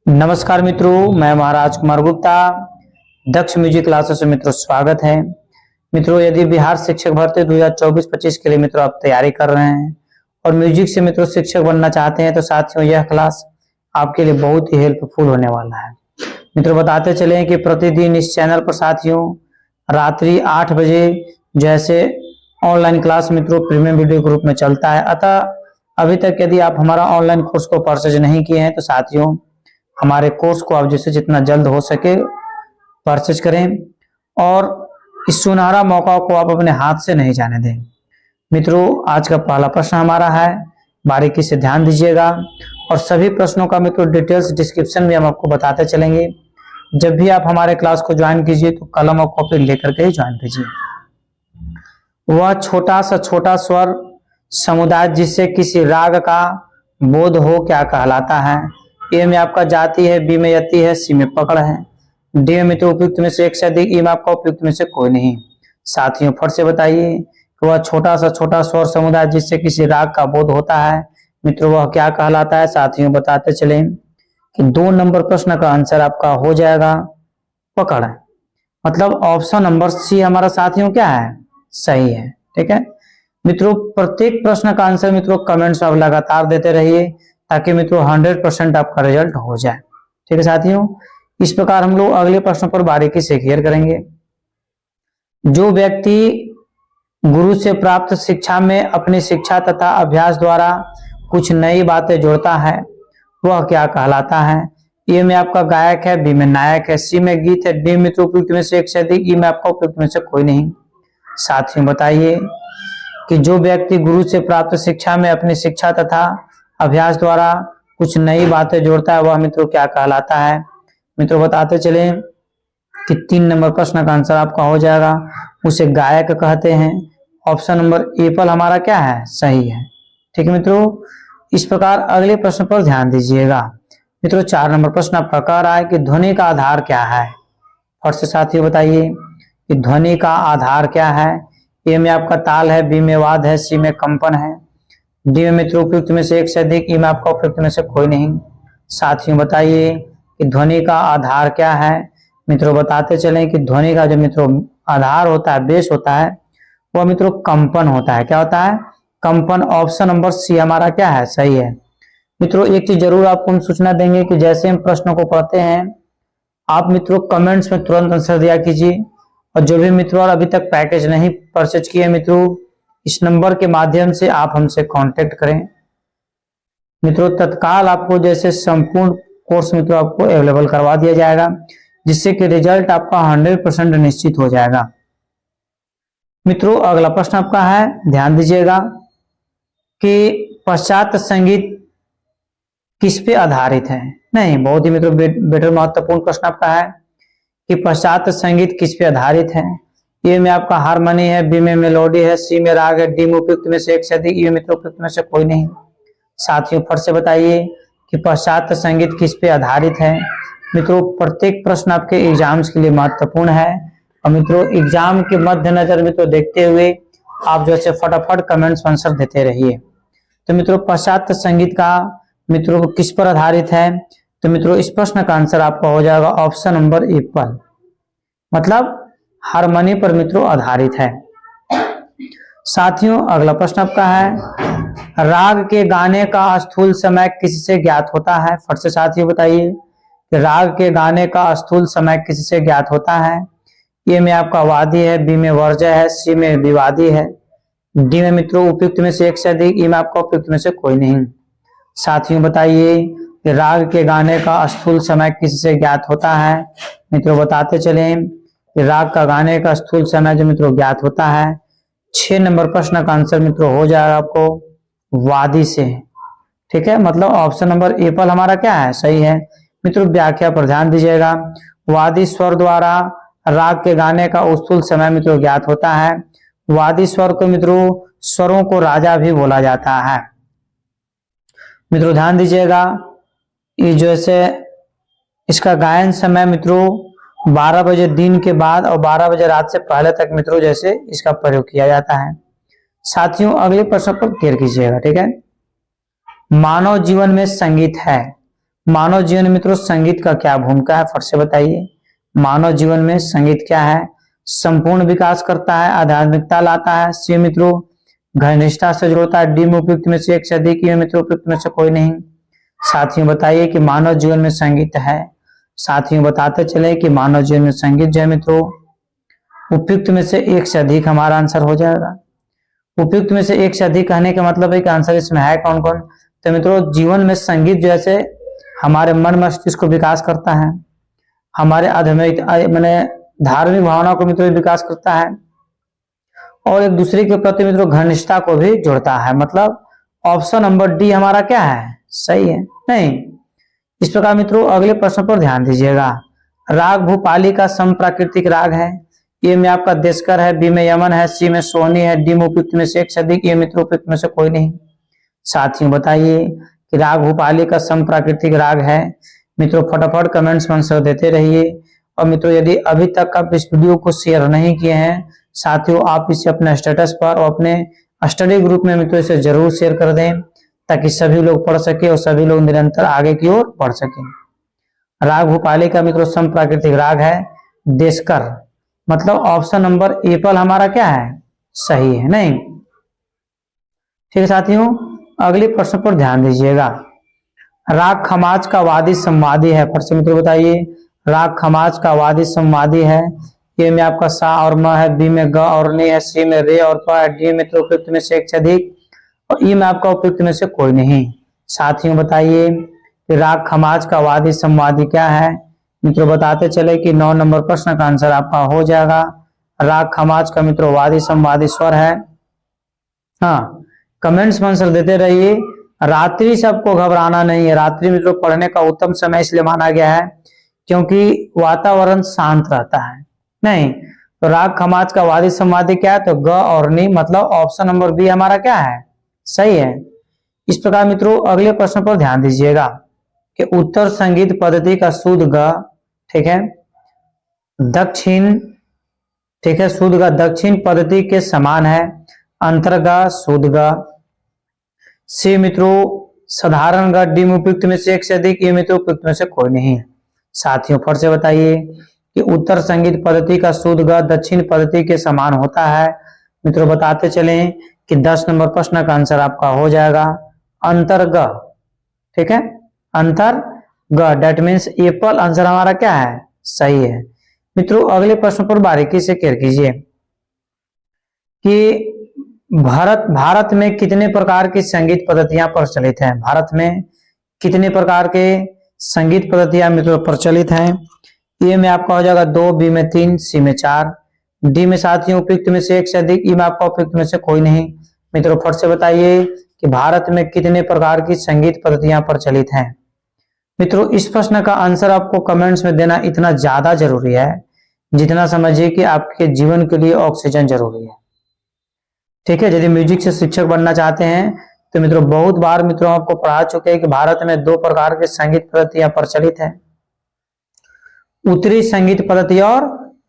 नमस्कार मित्रों, मैं महाराज कुमार गुप्ता। दक्ष म्यूजिक क्लासेस में मित्रों स्वागत है। मित्रों, यदि बिहार शिक्षक भर्ती 2024-25 के लिए मित्रों आप तैयारी कर रहे हैं और म्यूजिक से मित्रों शिक्षक बनना चाहते हैं तो साथियों यह क्लास आपके लिए बहुत ही हेल्पफुल होने वाला है। मित्रों बताते चले कि प्रतिदिन इस चैनल पर साथियों रात्रि 8 बजे जैसे ऑनलाइन क्लास मित्रों प्रीमियम वीडियो ग्रुप में चलता है। अतः अभी तक यदि आप हमारा ऑनलाइन कोर्स को परचेज नहीं किए हैं तो साथियों हमारे कोर्स को आप जैसे जितना जल्द हो सके परचेज करें और इस सुनहरा मौका को आप अपने हाथ से नहीं जाने दें। मित्रों, आज का पहला प्रश्न हमारा है, बारीकी से ध्यान दीजिएगा और सभी प्रश्नों का मित्रों डिटेल्स डिस्क्रिप्शन में हम आपको बताते चलेंगे। जब भी आप हमारे क्लास को ज्वाइन कीजिए तो कलम और कॉपी लेकर के ही ज्वाइन कीजिए। वह छोटा सा छोटा स्वर समुदाय जिससे किसी राग का बोध हो क्या कहलाता है? ए में आपका जाति है, बी में यति है, सी में पकड़ है, डी में तो उपयुक्त में से एक से अधिक, ई में आपका उपयुक्त में से कोई नहीं। साथियों फट से बताइए कि वह छोटा सा छोटा स्वर समुदाय जिससे किसी राग का बोध होता है मित्रों वह क्या कहलाता है? साथियों बताते चले कि 2 नंबर प्रश्न का आंसर आपका हो जाएगा पकड़। मतलब ऑप्शन नंबर सी हमारा साथियों क्या है? सही है। ठीक है मित्रों, प्रत्येक प्रश्न का आंसर मित्रों कमेंट्स में आप लगातार देते रहिए ताकि मित्रों 100% आपका रिजल्ट हो जाए। ठीक है साथियों, इस प्रकार हम लोग अगले प्रश्न पर बारीकी से क्लियर करेंगे। जो व्यक्ति गुरु से प्राप्त शिक्षा में अपनी शिक्षा तथा अभ्यास द्वारा कुछ नई बातें जोड़ता है वह क्या कहलाता है? ए में आपका गायक है, बी में नायक है, सी में गीत है, डी मित्रों उपयुक्त में से एक से अधिक, ई में आपका उपयुक्त में से कोई नहीं। साथियों बताइए कि जो व्यक्ति गुरु से प्राप्त शिक्षा में अपनी शिक्षा तथा अभ्यास द्वारा कुछ नई बातें जोड़ता है वह मित्रों क्या कहलाता है? मित्रों बताते चले कि 3 नंबर प्रश्न का आंसर आपका हो जाएगा उसे गायक कहते हैं। ऑप्शन नंबर एपल हमारा क्या है? सही है। ठीक है मित्रों, इस प्रकार अगले प्रश्न पर ध्यान दीजिएगा। मित्रों 4 नंबर प्रश्न आपका कह रहा है कि ध्वनि का आधार क्या है? और से साथियों बताइए कि ध्वनि का आधार क्या है? ए में आपका ताल है, बी में वाद है, सी में कंपन है, डी में मित्रों उपयुक्त में से एक से अधिक, ई में आपका उपयुक्त में से कोई नहीं। साथियों बताइए कि ध्वनि का आधार क्या है? मित्रों बताते चलें कि ध्वनि का जो मित्रों आधार होता है, बेस होता है, वह मित्रों कंपन होता है। क्या होता है? कंपन। ऑप्शन नंबर सी हमारा क्या है? सही है। मित्रों एक चीज जरूर आपको हम सूचना देंगे कि जैसे हम प्रश्नों को पढ़ते हैं आप मित्रों कमेंट्स में तुरंत आंसर दिया कीजिए और जो भी मित्रों अभी तक पैकेज नहीं परचेज किए मित्रों इस नंबर के माध्यम से आप हमसे कांटेक्ट करें। मित्रों तत्काल आपको जैसे संपूर्ण कोर्स मित्रों आपको अवेलेबल करवा दिया जाएगा जिससे कि रिजल्ट आपका 100% निश्चित हो जाएगा। मित्रों अगला प्रश्न आपका है, ध्यान दीजिएगा कि पाश्चात्य संगीत किस पे आधारित है? नहीं, बहुत ही मित्रों बेटर महत्वपूर्ण प्रश्न आपका है कि पाश्चात्य संगीत किस पे आधारित है? ए में आपका हारमोनी है, बी में मेलोडी है, सी में राग है, डी में उपयुक्त में से एक से अधिक, ई में उपयुक्त में से कोई नहीं। साथियों फट से बताइए कि पाश्चात्य संगीत किस पे आधारित है? मित्रों प्रत्येक प्रश्न आपके एग्जाम्स के लिए महत्वपूर्ण है और मित्रों एग्जाम के मद्देनजर मित्रों देखते हुए आप जैसे फटाफट कमेंट्स आंसर देते रहिए। तो मित्रों पाश्चात्य संगीत का मित्रों किस पर आधारित है? तो मित्रों इस प्रश्न का आंसर आपका हो जाएगा ऑप्शन नंबर एप्पल, मतलब हारमोनी पर मित्रों आधारित है। साथियों अगला प्रश्न आपका है, राग के गाने का स्थूल समय किससे ज्ञात होता है? फट से साथियों बताइए कि राग के गाने का स्थूल समय किससे ज्ञात होता है? ए में आपका वादी है, बी में वर्ज्य है, सी में विवादी है, डी में मित्रों उपयुक्त में से एक से अधिक, ई में आपका उपयुक्त में से कोई नहीं। साथियों बताइए कि राग के गाने का स्थूल समय किससे ज्ञात होता है? मित्रों बताते चलें कि राग का गाने का स्थूल समय जो मित्रों ज्ञात होता है 6 नंबर प्रश्न का आंसर मित्रों हो जाएगा आपको वादी से। ठीक है, मतलब ऑप्शन नंबर एप्पल हमारा क्या है? सही है। मित्रों व्याख्या पर ध्यान दीजिएगा। वादी स्वर द्वारा राग के गाने का स्थूल समय मित्रों ज्ञात होता है। वादी स्वर को मित्रों स्वरों को राजा भी बोला जाता है। मित्रों ध्यान दीजिएगा, ये जैसे इसका गायन समय मित्रों 12 बजे दिन के बाद और 12 बजे रात से पहले तक मित्रों जैसे इसका प्रयोग किया जाता है। साथियों अगले प्रश्न पर क्लियर कीजिएगा। ठीक है, मानव जीवन में संगीत है, मानव जीवन में मित्रों संगीत का क्या भूमिका है, फट से बताइए। मानव जीवन में संगीत क्या है? संपूर्ण विकास करता है, आध्यात्मिकता लाता है। सी मित्रों घनिष्ठता से जोड़ता है। डी में उपयुक्त में से एक से अधिक, ये मित्रों उपयुक्त में से कोई नहीं। साथियों बताइए कि मानव जीवन में संगीत है। साथियों बताते चले कि मानव जीवन में संगीत जो है मित्रों उपयुक्त में से एक से अधिक हमारा आंसर हो जाएगा। उपयुक्त में से एक से अधिक कहने का मतलब है कि आंसर इसमें है कौन कौन। तो मित्रों जीवन में संगीत जैसे हमारे मन मस्तिष्क को विकास करता है, हमारे आध्यात्मिक मैंने धार्मिक भावना को मित्रों विकास करता है, और एक दूसरे के प्रति मित्रों घनिष्ठता को भी जोड़ता है। मतलब ऑप्शन नंबर डी हमारा क्या है, सही है नहीं। इस प्रकार मित्रों अगले प्रश्न पर ध्यान दीजिएगा। राग भूपाली का समप्राकृतिक राग है। ए में आपका देशकर है, बी में यमन है, सी में सोहनी है, डी में उपयुक्त में से एक से अधिक, ये मित्रों उपयुक्त में से कोई नहीं। साथियों बताइए कि राग भूपाली का समप्राकृतिक राग है। मित्रों फटाफट कमेंट्स में आंसर देते रहिए। और मित्रों यदि अभी तक आप इस वीडियो को शेयर नहीं किए हैं, साथियों आप इसे अपने स्टेटस पर और अपने स्टडी ग्रुप में मित्रों इसे जरूर शेयर कर दें, ताकि सभी लोग पढ़ सके और सभी लोग निरंतर आगे की ओर बढ़ सके। राग भूपाली का मित्रों समप्राकृतिक राग है देशकर। मतलब ऑप्शन नंबर एपल हमारा क्या है, सही है नहीं। ठीक है साथियों अगले प्रश्न पर ध्यान दीजिएगा। राग खमाज का वादी संवादी है। फिर से मित्रों बताइए राग खमाज का वादी संवादी है। ए में आपका सा और म है, बी में ग और ने है, सी में रे और प है, डी में तो उपयुक्त में से एक से अधिक, और ई में आपका उपयुक्त में से कोई नहीं। साथियों बताइए कि राग खमाज का वादी संवादी क्या है। मित्रों बताते चले कि 9 नंबर प्रश्न का आंसर आपका हो जाएगा। राग खमाज का मित्रों वादी संवादी स्वर है। हाँ कमेंट्स में आंसर देते रहिए। रात्रि से आपको घबराना नहीं है। रात्रि मित्रों पढ़ने का उत्तम समय इसलिए माना गया है क्योंकि वातावरण शांत रहता है नहीं। तो राग खमाज का वादी संवादी क्या है, तो ग और नी, मतलब ऑप्शन नंबर बी हमारा क्या है, सही है। इस प्रकार मित्रों अगले प्रश्न पर ध्यान दीजिएगा कि उत्तर संगीत पद्धति का शुद्ध ग, ठीक है, दक्षिण, ठीक है, शुद्ध ग दक्षिण पद्धति के समान है। अंतर ग, शुद्ध ग। सी मित्रों साधारण ग, डी में उपयुक्त में से एक से अधिक, ये मित्रों उपयुक्त में से कोई नहीं। साथियों फिर से बताइए कि उत्तर संगीत पद्धति का शुद्ध ग दक्षिण पद्धति के समान होता है। मित्रों बताते चलें कि 10 नंबर प्रश्न का आंसर आपका हो जाएगा अंतर ग, ठीक है, अंतर ग, डेट मीन्स एप्पल आंसर हमारा क्या है, सही है। मित्रों अगले प्रश्न पर बारीकी से केयर कीजिए कि भारत में कितने प्रकार की संगीत पद्धतियां प्रचलित हैं। भारत में कितने प्रकार के संगीत पद्धतियां मित्रों प्रचलित हैं। ए में आपका हो जाएगा 2, बी में 3, सी में 4, डी में साथियों उपयुक्त में से एक से अधिक, ई में आपका उपयुक्त में से कोई नहीं। मित्रों फट से बताइए कि भारत में कितने प्रकार की संगीत पद्धतियां प्रचलित हैं। मित्रों इस प्रश्न का आंसर आपको कमेंट्स में देना इतना ज्यादा जरूरी है जितना समझिए कि आपके जीवन के लिए ऑक्सीजन जरूरी है। ठीक है, यदि म्यूजिक से शिक्षक बनना चाहते हैं तो मित्रों बहुत बार मित्रों आपको पढ़ा चुके हैं कि भारत में 2 प्रकार के संगीत पद्धतियां प्रचलित हैं, उत्तरी संगीत पद्धति और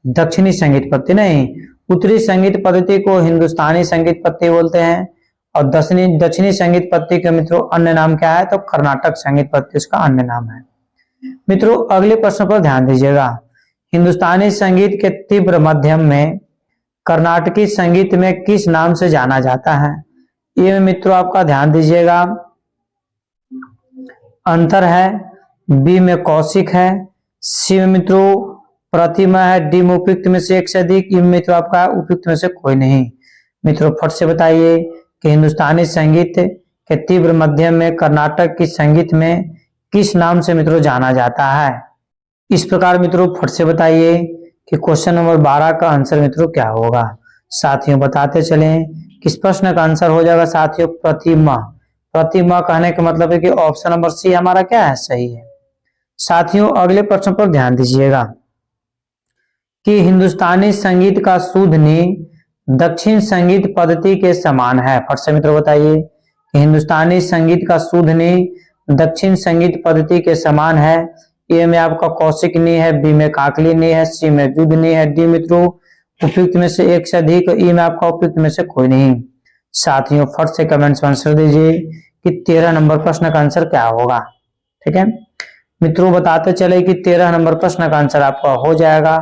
दक्षिणी संगीत पद्धति। नहीं, उत्तरी संगीत पद्धति को हिंदुस्तानी संगीत पद्धति बोलते हैं और दक्षिणी संगीत पद्धति के मित्रों अन्य नाम क्या है, तो कर्नाटक संगीत पद्धति उसका अन्य नाम है। मित्रों अगले प्रश्न पर ध्यान दीजिएगा। हिंदुस्तानी संगीत के तीव्र मध्यम में कर्नाटकी संगीत में किस नाम से जाना जाता है। ये मित्रों आपका ध्यान दीजिएगा, अंतर है, बी में कौशिक है, सी में मित्रों प्रतिमा है, डी में उपयुक्त में से एक से अधिक, ई में मित्रों आपका उपयुक्त में से कोई नहीं। मित्रों फट से बताइए कि हिंदुस्तानी संगीत के तीव्र मध्यम में कर्नाटक की संगीत में किस नाम से मित्रों जाना जाता है। इस प्रकार मित्रों फट से बताइए कि क्वेश्चन नंबर 12 का आंसर मित्रों क्या होगा। साथियों बताते चलें किस प्रश्न का आंसर हो जाएगा साथियों, प्रतिमा। प्रतिमा कहने का मतलब है कि ऑप्शन नंबर सी हमारा क्या है, सही है। साथियों अगले प्रश्न पर ध्यान दीजिएगा कि हिंदुस्तानी संगीत का शुद्ध नी दक्षिण संगीत पद्धति के समान है। फट से मित्रों बताइए कि हिंदुस्तानी संगीत का शुद्ध नी दक्षिण संगीत पद्धति के समान है। ए में आपका कौशिक नी है, बी में काकली नी है, सी में जुद नी है, डी मित्रों उपयुक्त में से एक से अधिक, ई में आपका उपयुक्त में से कोई नहीं। साथियों फट से कमेंट्स में आंसर दीजिए कि 13 नंबर प्रश्न का आंसर क्या होगा। ठीक है, मित्रों बताते चले कि 13 नंबर प्रश्न का आंसर आपका हो जाएगा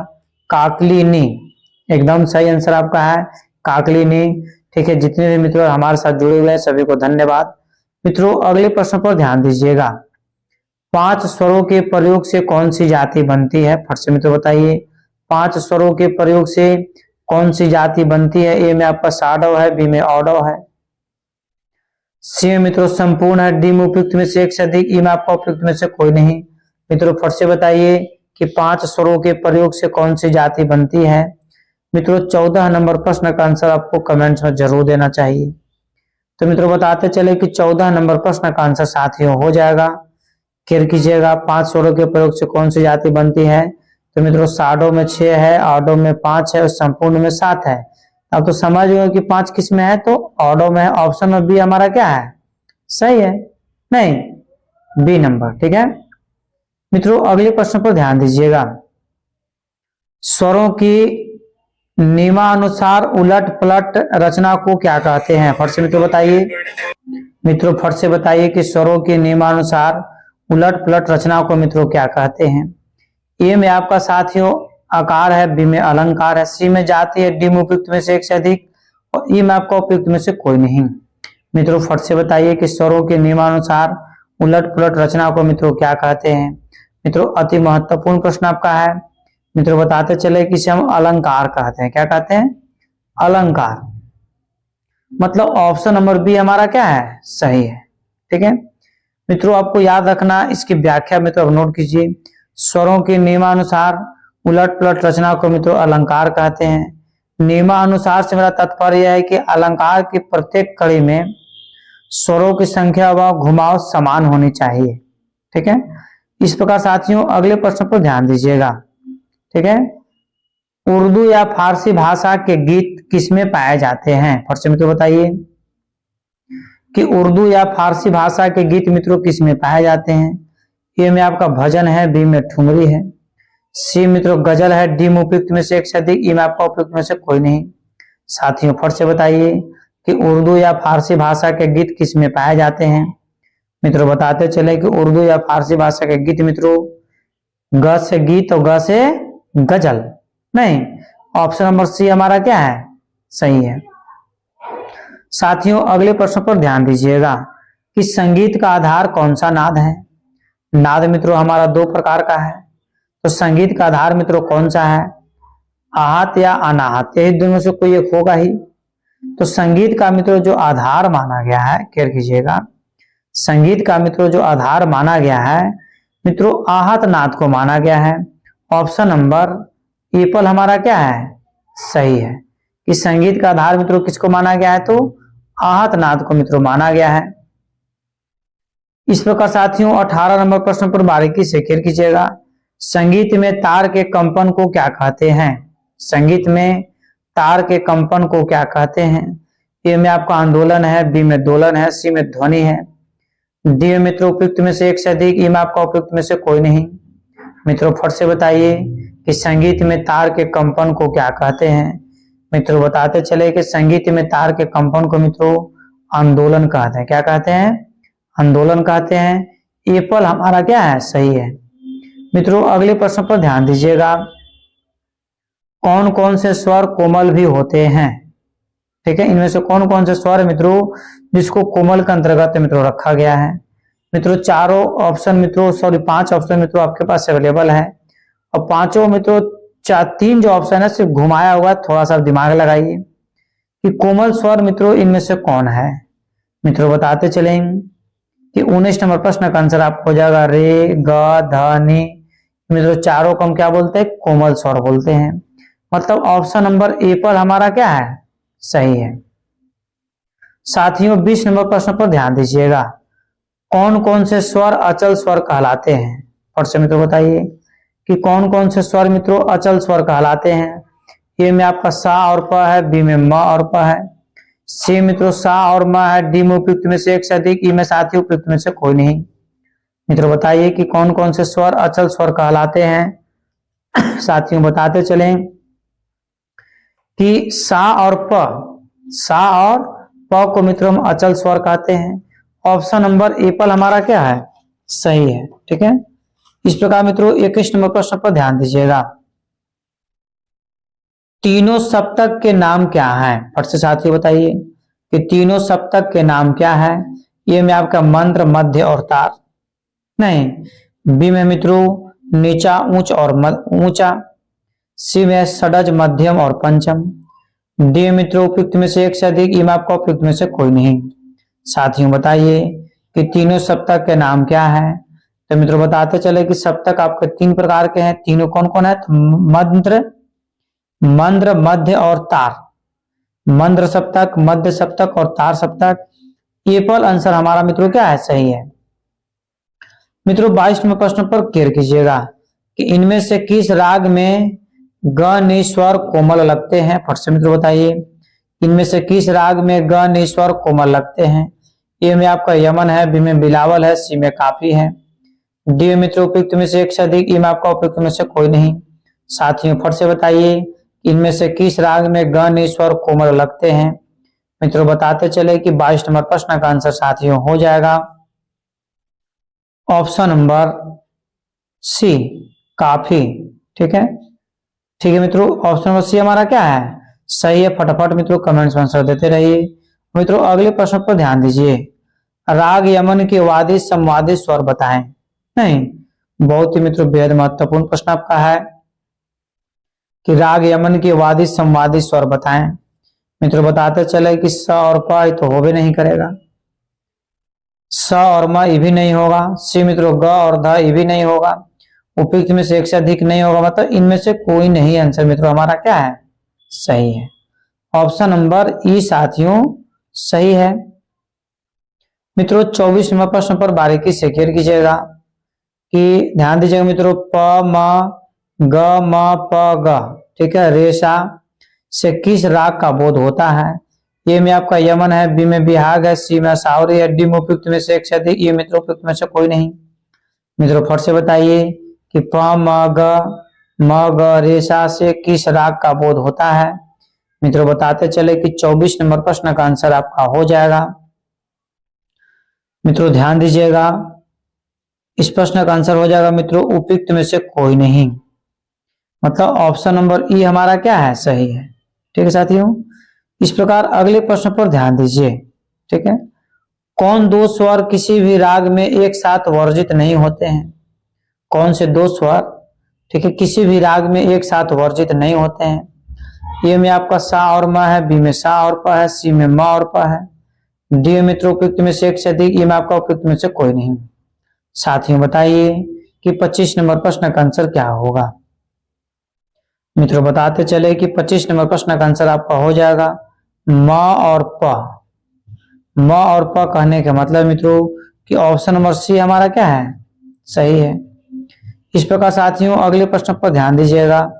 काकलिनी। एकदम सही आंसर आपका है काकलिनी। ठीक है, जितने भी मित्रों हमारे साथ जुड़े हुए हैं सभी को धन्यवाद। मित्रों अगले प्रश्न पर ध्यान दीजिएगा। 5 स्वरों के प्रयोग से कौन सी जाति बनती है? फट से मित्रों बताइए, 5 स्वरों के प्रयोग से कौन सी जाति बनती है? ए में आपका साडव है, बी में औडव है, सी में मित्रों संपूर्ण है, डी में उपयुक्त में से एक से अधिक, ई में आपका उपयुक्त में से कोई नहीं। मित्रों फट से बताइए कि 5 स्वरों के प्रयोग से कौन सी जाति बनती है? मित्रों 14 नंबर प्रश्न का आंसर आपको कमेंट्स में जरूर देना चाहिए। तो मित्रों बताते चले कि 14 नंबर प्रश्न का आंसर साथियों हो जाएगा, केयर कीजिएगा, 5 स्वरों के प्रयोग से कौन सी जाति बनती है? तो मित्रों साडो में 6 है, ऑडो में 5 है और संपूर्ण में 7 है। अब तो समझ गए कि 5 किस में है, तो ऑडो में है। ऑप्शन में बी हमारा क्या है? सही है, नहीं बी नंबर। ठीक है मित्रों अगले प्रश्न पर ध्यान दीजिएगा। स्वरों की नियमानुसार उलट पलट रचना को क्या कहते हैं? फट से मित्रों बताइए। मित्रों फट से बताइए कि स्वरों के नियमानुसार उलट पलट रचना को मित्रों क्या कहते हैं? ए में आपका साथियों आकार है, बी में अलंकार है, सी में जाति है, डी में उपयुक्त में से एक से अधिक और ई में आपका उपयुक्त में से कोई नहीं। मित्रों फट से बताइए कि स्वरों के नियमानुसार उलट पलट रचना को मित्रों क्या कहते हैं? मित्रों अति महत्वपूर्ण प्रश्न आपका है। मित्रों बताते चले कि इसे हम अलंकार कहते हैं। क्या कहते हैं? अलंकार। मतलब ऑप्शन नंबर बी हमारा क्या है? सही है। ठीक है मित्रों आपको याद रखना, इसकी व्याख्या मित्रों आप नोट कीजिए। स्वरों के नियमानुसार उलट पलट रचना को मित्रों अलंकार कहते हैं। नियमानुसार से मेरा तात्पर्य यह है कि अलंकार की प्रत्येक कड़ी में स्वरों की संख्या व घुमाव समान होनी चाहिए। ठीक है इस प्रकार साथियों अगले प्रश्न पर ध्यान दीजिएगा। ठीक है उर्दू या फारसी भाषा के गीत किसमें पाए जाते हैं? फट से मित्रों बताइए कि उर्दू या फारसी भाषा के गीत मित्रों किसमें पाए जाते हैं? ए में आपका भजन है, बी में ठुमरी है, सी मित्रों गजल है, डी में उपयुक्त में से एक से अधिक, ई में आपका उपयुक्त में से कोई नहीं। साथियों फट से बताइए कि उर्दू या फारसी भाषा के गीत किसमें पाए जाते हैं? मित्रों बताते चले कि उर्दू या फारसी भाषा के गीत मित्रों ग से गीत और ग से गजल, नहीं ऑप्शन नंबर सी हमारा क्या है? सही है। साथियों अगले प्रश्न पर ध्यान दीजिएगा कि संगीत का आधार कौन सा नाद है? नाद मित्रों हमारा 2 प्रकार का है, तो संगीत का आधार मित्रों कौन सा है? आहत या अनाहत, यही दोनों से कोई एक होगा ही। तो संगीत का मित्रों जो आधार माना गया है, केयर कीजिएगा, संगीत का मित्रों जो आधार माना गया है मित्रों आहत नाद को माना गया है। ऑप्शन नंबर एपल हमारा क्या है? सही है कि संगीत का आधार मित्रों किसको माना गया है? तो आहत नाद को मित्रों माना गया है। इस प्रकार साथियों 18 नंबर प्रश्न पर बारीकी से केयर कीजिएगा। संगीत में तार के कंपन को क्या कहते हैं? संगीत में तार के कंपन को क्या कहते हैं? ए में आपका आंदोलन है, बी में दोलन है, सी में ध्वनि है, डी में मित्रों उपयुक्त में से एक से अधिक, ई में आपका उपयुक्त में से कोई नहीं। मित्रों फट से बताइए कि संगीत में तार के कंपन को क्या कहते हैं? मित्रों बताते चले कि संगीत में तार के कंपन को मित्रों आंदोलन कहते हैं। क्या कहते हैं? आंदोलन कहते हैं। एप्पल हमारा क्या है? सही है। मित्रों अगले प्रश्न पर ध्यान दीजिएगा। कौन कौन से स्वर कोमल भी होते हैं? ठीक है इनमें से कौन कौन से स्वर मित्रों जिसको कोमल के अंतर्गत मित्रों रखा गया है? मित्रों चारों ऑप्शन मित्रों 5 ऑप्शन मित्रों आपके पास अवेलेबल है और पांचों मित्रों 3 जो ऑप्शन है सिर्फ घुमाया हुआ, थोड़ा सा दिमाग लगाइए कि कोमल स्वर मित्रों इनमें से कौन है। मित्रों बताते चलेंगे कि 19 नंबर प्रश्न का आंसर आपको हो जाएगा रे ग ध नी। मित्रों चारों को हम क्या बोलते हैं? कोमल स्वर बोलते हैं। मतलब ऑप्शन नंबर एप्पल हमारा क्या है? सही है। साथियों 20 नंबर प्रश्न पर ध्यान दीजिएगा। कौन कौन से स्वर अचल स्वर कहलाते हैं? फट से मित्रों बताइए कि कौन कौन से स्वर मित्रों अचल स्वर कहलाते हैं? ए में आपका सा और प है, बी में म और प है, सी मित्रों सा और म है, डी में उपयुक्त में से एक से अधिक, ई में साथियों उपयुक्त में से कोई नहीं। मित्रों बताइए कि कौन कौन से स्वर अचल स्वर कहलाते हैं। साथियों बताते चलें कि सा और प को मित्रों हम अचल स्वर कहते हैं। ऑप्शन नंबर एप्पल हमारा क्या है? सही है। ठीक है इस प्रकार मित्रों 21 नंबर प्रश्न पर ध्यान दीजिएगा। तीनों सप्तक के नाम क्या हैं? फट से साथियों बताइए कि तीनों सप्तक के नाम क्या है। ये में आपका मंत्र, मध्य और तार। नहीं। बी में मित्रों नीचा, ऊंच और ऊंचा। सी में षडज, मध्यम और पंचम। डी मित्रों उपयुक्त में से एक से अधिक। ई में आपका उपयुक्त में से कोई नहीं। साथियों बताइए कि तीनों सप्तक के नाम क्या है। तो मित्रों बताते चले कि सप्तक आपके 3 प्रकार के हैं। तीनों कौन कौन है? तो मंद्र, मध्य और तार। मंद्र सप्तक, मध्य सप्तक और तार सप्तक। ये पर आंसर हमारा मित्रों क्या है? सही है। मित्रों 22वें प्रश्न पर केयर कीजिएगा कि इनमें से किस राग में ग नि स्वर कोमल लगते हैं। फट से मित्रों बताइए इनमें से किस राग में ग नि स्वर कोमल लगते हैं। ए में आपका यमन है, बी में बिलावल है, सी में काफी है। डी में मित्रों उपयुक्त में से एक से अधिक। ई में आपका उपयुक्त में से कोई नहीं। साथियों फट से बताइए इनमें से किस राग में ग नि स्वर कोमल लगते हैं। मित्रों बताते चले कि 22 नंबर प्रश्न का आंसर साथियों हो जाएगा ऑप्शन नंबर सी, काफी। ठीक है, ठीक है मित्रों, ऑप्शन नंबर सी हमारा क्या है? सही है। फटाफट मित्रों कमेंट्स में आंसर देते रहिए। मित्रों अगले प्रश्न पर ध्यान दीजिए। राग यमन के वादी संवादी स्वर बताएं। नहीं, बहुत ही मित्रों बेहद महत्वपूर्ण प्रश्न आपका है कि राग यमन के वादी संवादी स्वर बताएं। मित्रों बताते चले कि स और प तो हो भी नहीं करेगा, स और म ये भी नहीं होगा। सी मित्रों ग और ध ये भी नहीं होगा। उपयुक्त में से एक से अधिक नहीं होगा, मतलब इनमें से कोई नहीं। आंसर मित्रों हमारा क्या है? सही है। ऑप्शन नंबर ई साथियों सही है। मित्रों 24 नंबर प्रश्न पर बारीकी से केयर कीजिएगा कि ध्यान दीजिएगा मित्रों प म ग म प ग। ठीक है, रेशा से किस राग का बोध होता है। ए में आपका यमन है, बी में बिहाग है, सी में सावरी है, डी में उपयुक्त में से एक से अधिक। ये मित्रों उपयुक्त में से कोई नहीं। मित्रों फट से बताइए कि प म ग रेशा से किस राग का बोध होता है। मित्रों बताते चले कि 24 नंबर प्रश्न का आंसर आपका हो जाएगा। मित्रों ध्यान दीजिएगा इस प्रश्न का आंसर हो जाएगा मित्रों उपयुक्त में से कोई नहीं, मतलब ऑप्शन नंबर ई हमारा क्या है? सही है। ठीक है साथियों, इस प्रकार अगले प्रश्न पर ध्यान दीजिए। ठीक है, कौन दो स्वर किसी भी राग में एक साथ वर्जित नहीं होते हैं? कौन से दो स्वर, ठीक है, किसी भी राग में एक साथ वर्जित नहीं होते हैं। ए में आपका सा और म है, बी में सा और प है, सी में म और प है। डी में मित्रों उपयुक्त में से एक से अधिक। ए में आपका उपयुक्त में से कोई नहीं। साथियों बताइए कि 25 नंबर प्रश्न का आंसर क्या होगा। मित्रों बताते चले कि 25 नंबर प्रश्न का आंसर आपका हो जाएगा म और प। म और प कहने का मतलब मित्रों कि ऑप्शन नंबर सी हमारा क्या है? सही है। इस प्रकार साथियों अगले प्रश्न पर ध्यान दीजिएगा।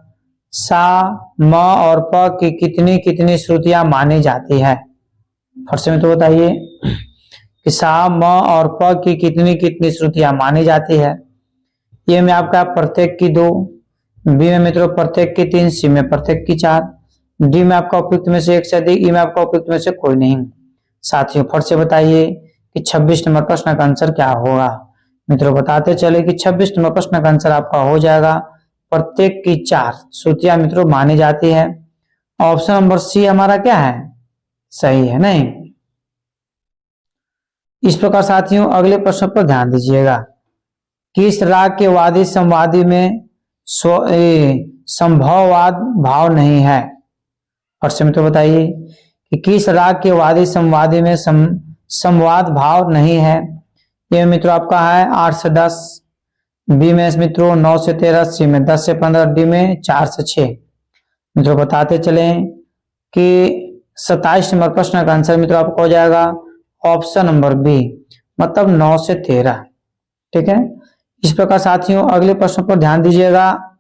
सा, म और प की कितनी कितनी श्रुतियां मानी जाती है। फट से मित्रों बताइए कि सा, म और प की कितनी कितनी श्रुतियां मानी जाती है। ये में आपका प्रत्येक की 2, बी में मित्रों प्रत्येक की 3, सी में प्रत्येक की 4, डी में आपका उपयुक्त में से एक से अधिक। ई में आपका उपयुक्त में से कोई नहीं। साथियों फट से बताइए कि 26 नंबर प्रश्न का आंसर क्या होगा। मित्रों बताते चले कि 26 नंबर प्रश्न का आंसर आपका हो जाएगा प्रत्येक की 4 श्रुतियां मित्रों मानी जाती है। ऑप्शन नंबर सी हमारा क्या है? सही है। नहीं, इस प्रकार साथियों अगले प्रश्न पर ध्यान दीजिएगा। किस राग के वादी संवादी में संभववाद भाव नहीं है। और से मित्रों बताइए कि किस राग के वादी संवादी में संवाद भाव नहीं है। ये मित्रों आपका है 8 से 10, बी में मित्रों 9 से 13, सी में 10 से 15, डी में 4 से 6। मित्रों बताते चले कि 27 नंबर प्रश्न का आंसर मित्रों आपको हो जाएगा ऑप्शन नंबर बी, मतलब 9 से 13। ठीक है, इस प्रकार साथियों अगले प्रश्न पर ध्यान दीजिएगा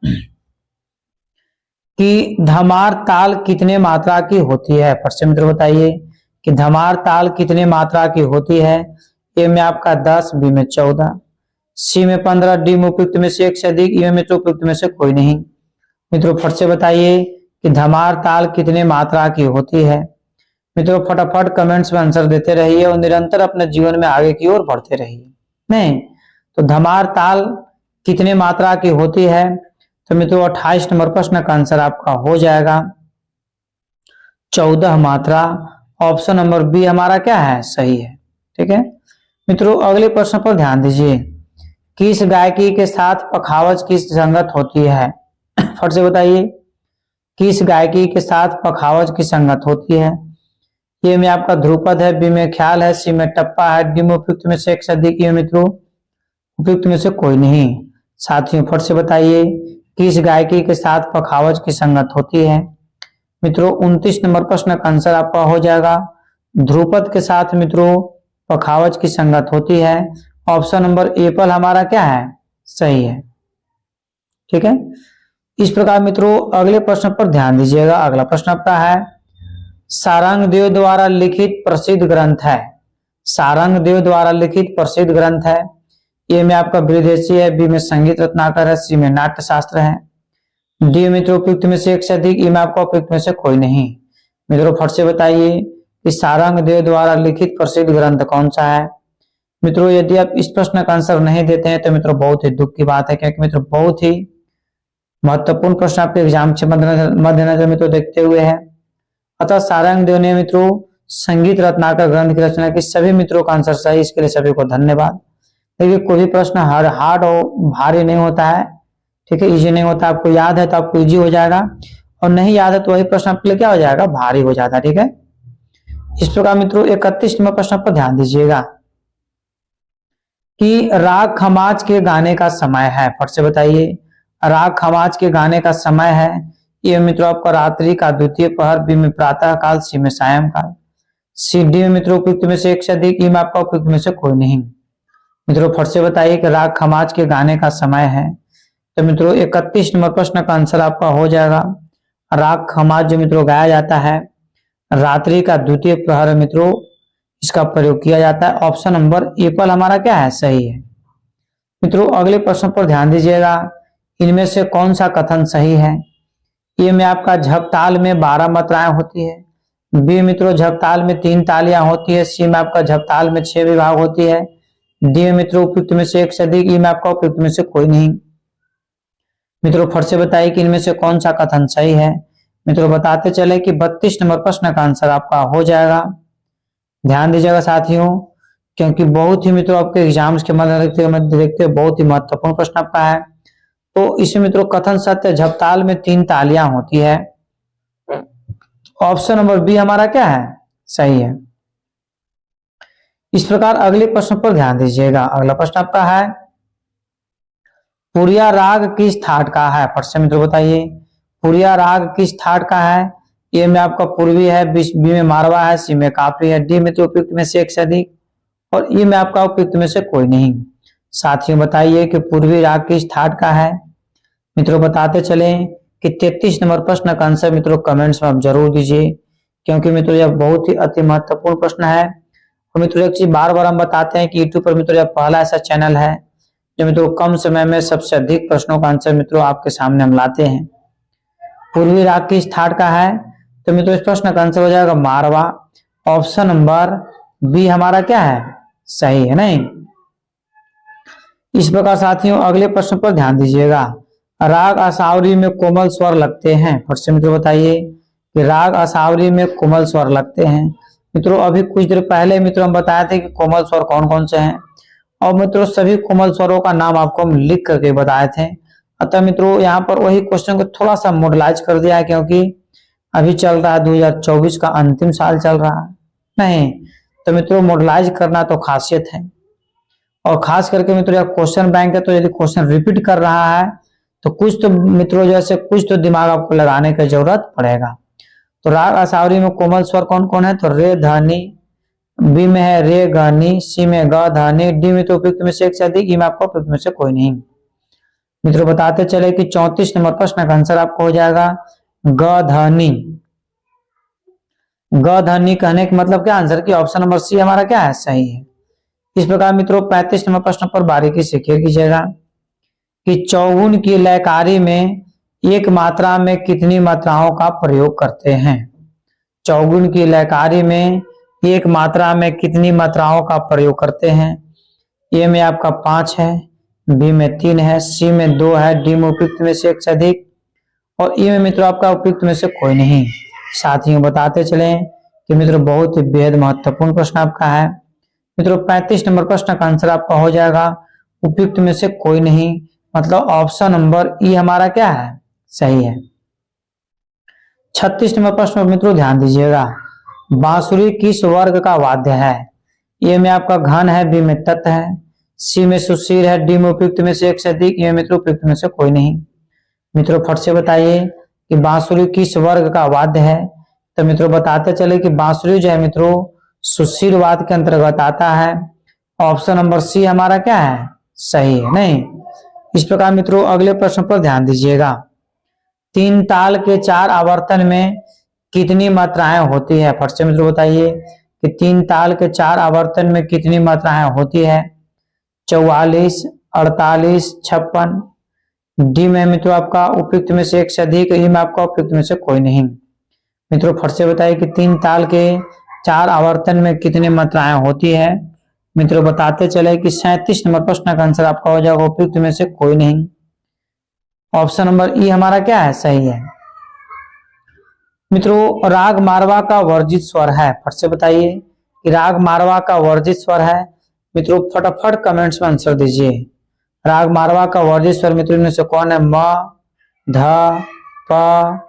कि धमार ताल कितने मात्रा की होती है। प्रश्न मित्र बताइए कि धमार ताल कितने मात्रा की होती है। ए में आपका 10, बी में 14, सी में 15, डी में उपयुक्त में से एक से अधिक। ई में मित्रों उपयुक्त में से कोई नहीं। मित्रों फट से बताइए कि धमार ताल कितने मात्रा की होती है। मित्रों फटाफट कमेंट्स में आंसर देते रहिए और निरंतर अपने जीवन में आगे की ओर बढ़ते रहिए। नहीं तो धमार ताल कितने मात्रा की होती है? तो मित्रों 28 नंबर प्रश्न का आंसर आपका हो जाएगा 14 मात्रा। ऑप्शन नंबर बी हमारा क्या है? सही है। ठीक है मित्रों, अगले प्रश्न पर ध्यान दीजिए। किस गायकी के साथ पखावज की संगत होती है? फट से बताइए, किस गायकी के साथ पखावज की संगत होती है? ये में आपका ध्रुपद है, बी में ख्याल है, सी में टप्पा है, डी में उपयुक्त में से एक से अधिक है। मित्रों उपयुक्त में से कोई नहीं। साथियों फट से बताइए, किस गायकी के साथ पखावज की संगत होती है? मित्रों 29 नंबर प्रश्न का आंसर आपका हो जाएगा ध्रुपद के साथ मित्रों पखावज की संगत होती है। ऑप्शन नंबर ए पर हमारा क्या है? सही है। ठीक है, इस प्रकार मित्रों अगले प्रश्न पर ध्यान दीजिएगा। अगला प्रश्न आपका है, सारंग देव द्वारा लिखित प्रसिद्ध ग्रंथ है। सारंग देव द्वारा लिखित प्रसिद्ध ग्रंथ है। ए में आपका विदेशी है, बी में संगीत रत्नाकर है, सी में नाट्य शास्त्र है, डी मित्रों उपयुक्त में से एक से अधिक, ई में आपका उपयुक्त में से कोई नहीं। मित्रों फट से बताइए कि सारंग देव द्वारा लिखित प्रसिद्ध ग्रंथ कौन सा है? मित्रों यदि आप इस प्रश्न का आंसर नहीं देते हैं तो मित्रों बहुत ही दुख की बात है, क्योंकि मित्रों बहुत ही महत्वपूर्ण प्रश्न आपके एग्जाम से मद्देनजर मित्रों देखते हुए है। अतः सारंग देव ने मित्रों संगीत रत्नाकर ग्रंथ की रचना की। सभी मित्रों का आंसर सही, इसके लिए सभी को धन्यवाद। देखिए कोई भी प्रश्न हार्ड और भारी नहीं होता है। ठीक है, इजी नहीं होता। आपको याद है तो आपको इजी हो जाएगा, और नहीं याद है तो वही प्रश्न आपके लिए क्या हो जाएगा? भारी हो जाता है। ठीक है, इस प्रकार मित्रों 31 नंबर प्रश्न पर ध्यान दीजिएगा कि राग खमाज के गाने का समय है। फट से बताइए, राग खमाज के गाने का समय है। ये मित्रों आपका रात्रि का द्वितीय पहर, बी में प्रातः काल, सी में सायं काल, सी डी में मित्रों उपयुक्त में से एक से अधिक, ई में आपका उपयुक्त में से कोई नहीं। मित्रों फट से बताइए कि राग खमाज के गाने का समय है। तो मित्रों 31 नंबर प्रश्न का आंसर आपका हो जाएगा राग खमाज जो मित्रों गाया जाता है रात्रि का द्वितीय प्रहर मित्रों इसका प्रयोग किया जाता है। ऑप्शन नंबर ए पर हमारा क्या है? सही है। मित्रों अगले प्रश्न पर ध्यान दीजिएगा, इनमें से कौन सा कथन सही है? ए में आपका झपताल में 12 मात्राएं होती है, बी मित्रों झपताल में 3 तालियां होती है, सी में आपका झपताल में 6 विभाग होती है, डी मित्रों उपयुक्त में से एक से अधिक, ई में आपका उपयुक्त में से कोई नहीं। मित्रों फट से बताइए कि इनमें से कौन सा कथन सही है। मित्रों बताते चले कि 32 नंबर प्रश्न का आंसर आपका हो जाएगा। ध्यान दीजिएगा साथियों, क्योंकि बहुत ही मित्रों आपके एग्जाम्स के मध्य देखते बहुत ही महत्वपूर्ण प्रश्न आपका है। तो इसमें मित्रों कथन सत्य, झपताल में 3 तालियां होती है। ऑप्शन नंबर बी हमारा क्या है? सही है। इस प्रकार अगले प्रश्न पर ध्यान दीजिएगा। अगला प्रश्न आपका है, पुरिया राग किस ठाट का है? फट से मित्रों बताइए, पुरिया राग किस ठाट का है? ए में आपका पूर्वी है, बी में मारवा है, सी में काफी है, डी मित्रों उपयुक्त में से एक से अधिक, और ई में आपका उपयुक्त में से कोई नहीं। साथियों बताइए कि पूर्वी राग किस ठाट का है। मित्रों बताते चले कि 33 नंबर प्रश्न का आंसर मित्रों कमेंट्स में आप जरूर दीजिए, क्योंकि मित्रों यह बहुत ही अति महत्वपूर्ण प्रश्न है। और मित्रों एक चीज बार बार हम बताते हैं कि यूट्यूब पर मित्रों यह पहला ऐसा चैनल है जो मित्रों कम समय में सबसे अधिक प्रश्नों का आंसर मित्रों आपके सामने हम लाते हैं। पूर्वी राग किस ठाट का है? तो मित्रों इस प्रश्न का आंसर हो जाएगा मारवा। ऑप्शन नंबर बी हमारा क्या है? सही है। नहीं, इस प्रकार साथियों अगले प्रश्न पर ध्यान दीजिएगा। राग असावरी में कोमल स्वर लगते हैं। फट से मित्रों बताइए कि राग असावरी में कोमल स्वर लगते हैं। मित्रों अभी कुछ देर पहले मित्रों हम बताए थे कि कोमल स्वर कौन कौन से हैं, और मित्रों सभी कोमल स्वरों का नाम आपको हम लिख करके बताए थे। अतः मित्रों यहाँ पर वही क्वेश्चन को थोड़ा सा मॉडलाइज कर दिया है, क्योंकि अभी चल रहा है 2024 का अंतिम साल चल रहा है। नहीं तो मित्रों मॉडलाइज करना तो खासियत है, और खास करके मित्रों यह क्वेश्चन बैंक है, तो यदि क्वेश्चन रिपीट कर रहा है तो कुछ तो मित्रों जैसे कुछ तो दिमाग आपको लगाने की जरूरत पड़ेगा। तो राग असावरी में कोमल स्वर कौन कौन है? तो रे ध नी, बी में है रे ग नी, सी में ग ध नी, डी में तो उपयुक्त में से एक से अधिक, ई में आपको उपयुक्त में से कोई नहीं। मित्रों बताते चले कि 34 नंबर प्रश्न का आंसर आपको हो जाएगा ग ध नी। ग ध नी कहने का मतलब क्या? आंसर की ऑप्शन नंबर सी हमारा क्या है? सही है। इस प्रकार मित्रों 35 नंबर प्रश्न पर बारीकी से क्लियर कीजिएगा कि चौगुन की लयकारी में एक मात्रा में कितनी मात्राओं का प्रयोग करते हैं? चौगुन की लयकारी में एक मात्रा में कितनी मात्राओं का प्रयोग करते हैं? ए में आपका 5 है, बी में 3 है, सी में 2 है, डी में उपयुक्त में से एक से अधिक और ई में मित्रों आपका उपयुक्त में से कोई नहीं। साथ ही बताते चले कि मित्रों बहुत ही बेहद महत्वपूर्ण प्रश्न आपका है। मित्रों 35 नंबर प्रश्न का आंसर आपका हो जाएगा उपयुक्त में से कोई नहीं, मतलब ऑप्शन नंबर ई हमारा क्या है, सही है। 36 नंबर प्रश्न पर मित्रों ध्यान दीजिएगा, बांसुरी किस वर्ग का वाद्य है? ए में आपका घन है, बी में तत् है, सी में सुशील है, डी में उपयुक्त में से एक से अधिक, ए मित्रों उपयुक्त में से कोई नहीं। मित्रों फट से बताइए कि बांसुरी किस वर्ग का वाद्य है। तो मित्रों बताते चले कि बांसुरी जो है मित्रों सुशील वाद्य के अंतर्गत आता है। ऑप्शन नंबर सी हमारा क्या है, सही है। नहीं, इस प्रकार मित्रों अगले प्रश्न पर ध्यान दीजिएगा, 3 ताल के 4 आवर्तन में कितनी मात्राएं होती है? फट से मित्रों बताइए कि 3 ताल के 4 आवर्तन में कितनी मात्राएं होती है? 44, 48, 56। डी में मित्रों आपका उपयुक्त में से एक से अधिक, ई में आपका उपयुक्त में से कोई नहीं। मित्रों फट से बताइए कि 3 ताल के 4 आवर्तन में कितनी मात्राएं होती है? मित्रों बताते चले कि 37 नंबर प्रश्न का आंसर आपका हो जाएगा उपयुक्त में से कोई नहीं। ऑप्शन नंबर ई हमारा क्या है, सही है। मित्रों राग मारवा का वर्जित स्वर है, फट से बताइए कि राग मारवा का वर्जित स्वर है। मित्रों फटाफट कमेंट्स में आंसर दीजिए, राग मारवा का वर्जित स्वर मित्रों इनमें से कौन है? म, ध, प,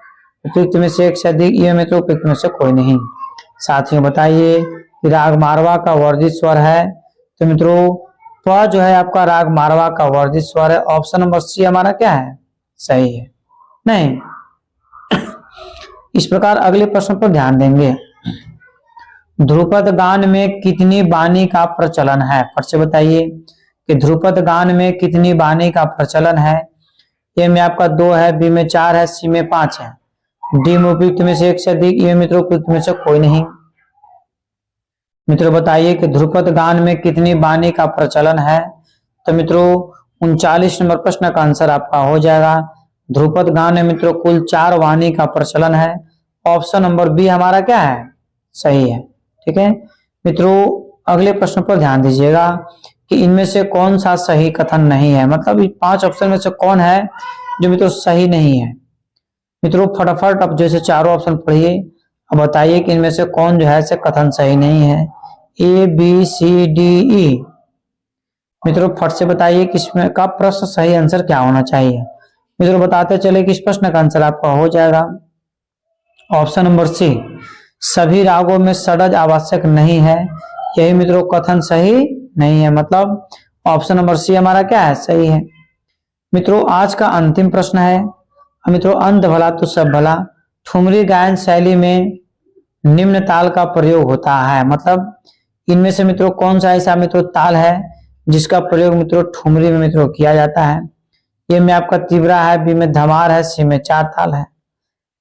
उपयुक्त में से एक से अधिक, ये मित्रों उपयुक्त में से कोई नहीं। साथियों बताइए कि राग मारवा का वर्जित स्वर है। तो मित्रों प जो है आपका राग मारवा का वर्जित स्वर है। ऑप्शन नंबर सी हमारा क्या है, सही है। नहीं, इस प्रकार अगले प्रश्न पर ध्यान देंगे, ध्रुपद गान में कितनी बानी का प्रचलन है? फट से बताइए कि ध्रुपद गान में कितनी बानी का प्रचलन है? ए में आपका 2 है, बी में 4 है, सी में 5 है, डी में उपयुक्त में से एक से अधिक, ए मित्रों उपयुक्त में से कोई नहीं। मित्रों बताइए कि ध्रुपद गान में कितनी बानी का प्रचलन है? तो मित्रों 39 नंबर प्रश्न का आंसर आपका हो जाएगा, ध्रुपद गान में मित्रों कुल 4 वाणी का प्रचलन है। ऑप्शन नंबर बी हमारा क्या है, सही है। ठीक है मित्रों, अगले प्रश्न पर ध्यान दीजिएगा कि इनमें से कौन सा सही कथन नहीं है, मतलब 5 ऑप्शन में से कौन है जो मित्रों सही नहीं है। मित्रों फटाफट अब जैसे चारों ऑप्शन पढ़िए, अब बताइए कि इनमें से कौन जो है से कथन सही नहीं है। A B C D E. मित्रों फट से बताइए कि इसमें का प्रश्न सही आंसर क्या होना चाहिए। मित्रों बताते चले कि इस प्रश्न का आंसर आपका हो जाएगा ऑप्शन नंबर सी, सभी रागों में षड्ज आवश्यक नहीं है। यही मित्रों कथन सही नहीं है, मतलब ऑप्शन नंबर सी हमारा क्या है, सही है। मित्रों आज का अंतिम प्रश्न है। मित्रों अंत भला तो सब भला, ठुमरी गायन शैली में निम्न ताल का प्रयोग होता है, मतलब इनमें से मित्रों कौन सा ऐसा मित्रों ताल है जिसका प्रयोग मित्रों ठुमरी में मित्रों किया जाता है? ए में आपका तिवरा है, बी में धमार है, सी में 4 ताल है,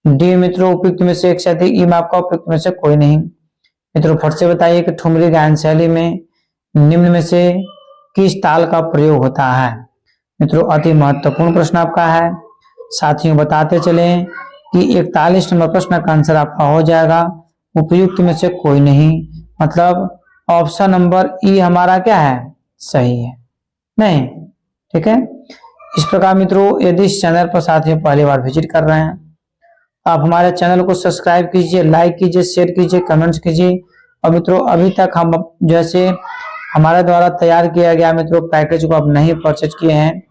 डी मित्रों उपयुक्त में से एक से अधिक, ई में आपका उपयुक्त में से कोई नहीं। मित्रों फट से बताइए कि ठुमरी गायन शैली में निम्न में से किस ताल का प्रयोग होता है? मित्रों अति महत्वपूर्ण प्रश्न आपका है। साथियों बताते चले कि 41 नंबर प्रश्न का आंसर आपका हो जाएगा उपयुक्त में से कोई नहीं, मतलब ऑप्शन नंबर ई हमारा क्या है, सही है। नहीं, ठीक है। इस प्रकार मित्रों यदि इस चैनल पर साथियों पहली बार विजिट कर रहे हैं, आप हमारे चैनल को सब्सक्राइब कीजिए, लाइक कीजिए, शेयर कीजिए, कमेंट्स कीजिए। और मित्रों अभी तक हम जैसे हमारे द्वारा तैयार किया गया मित्रों पैकेज को आप नहीं परचेज किए हैं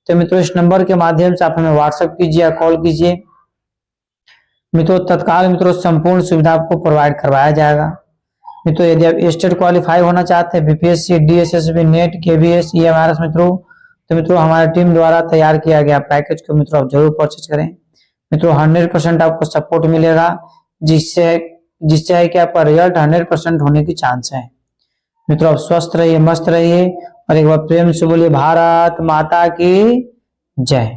तो मित्रों इस नंबर के माध्यम से आप हमें व्हाट्सएप कीजिए या कॉल कीजिए। मित्रों तत्काल मित्रों संपूर्ण सुविधा आपको प्रोवाइड करवाया जाएगा। मित्रों यदि आप स्टेट क्वालिफाई होना चाहते हैं, BPSC, DSSB, net, KVS, EMRS मित्रों, तो मित्रों हमारी टीम द्वारा तैयार किया गया पैकेज को मित्रों आप जरूर परचेज करें। मित्रों 100% आपको सपोर्ट मिलेगा, जिससे है कि आपका रिजल्ट 100% होने की चांस है। मित्रों आप स्वस्थ रहिए, मस्त रहिए और एक बार प्रेम से बोलिए भारत माता की जय।